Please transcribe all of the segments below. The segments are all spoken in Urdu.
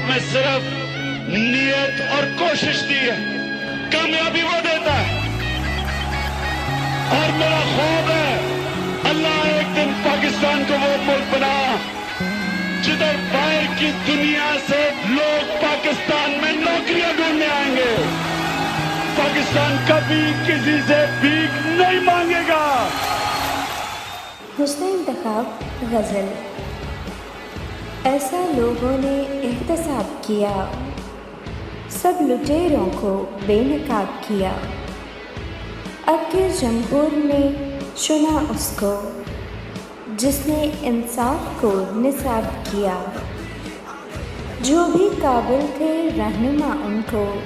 میں صرف نیت اور کوشش دی ہے، کامیابی وہ دیتا ہے۔ اور میرا خواب ہے اللہ ایک دن پاکستان کو وہ ملک بنا جدھر باہر کی دنیا سے لوگ پاکستان میں نوکریاں ڈھونڈنے آئیں گے۔ پاکستان کبھی کسی سے بھیک نہیں مانگے گا۔ حسن انتخاب غزل۔ ایسا لوگوں نے احتساب کیا، سب لٹیروں کو بے نقاب کیا۔ اب کے جمہور نے چنا اس کو جس نے انصاف کو نصاب کیا۔ جو بھی قابل تھے رہنما ان کو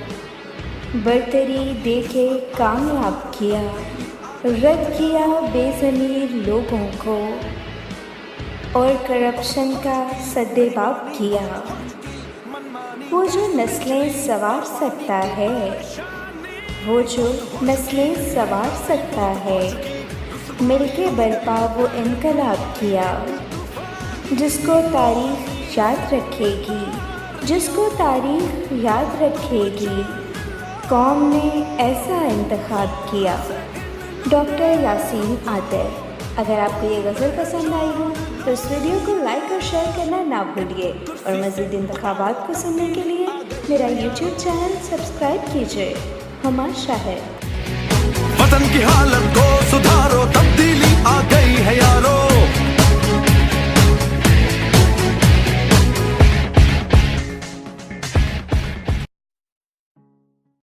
برتری دے کے کامیاب کیا۔ رد کیا بے ضمیر لوگوں کو اور کرپشن کا سدِ باب کیا۔ وہ جو نسلیں سنوار سکتا ہے، وہ جو نسلیں سنوار سکتا ہے، مل کے برپا وہ انقلاب کیا۔ جس کو تاریخ یاد رکھے گی، جس کو تاریخ یاد رکھے گی، قوم نے ایسا انتخاب کیا۔ ڈاکٹر یاسین عاطر۔ اگر آپ کو یہ غزل پسند آئی ہو تو اس ویڈیو کو لائک اور شیئر کرنا نہ بھولیے، اور مزید انتخابات کو سننے کے لیے میرا یوٹیوب چینل سبسکرائب کیجیے۔ ہما شاہد۔ وطن کی حالت کو سدھارو، تبدیلی آ گئی ہے یارو۔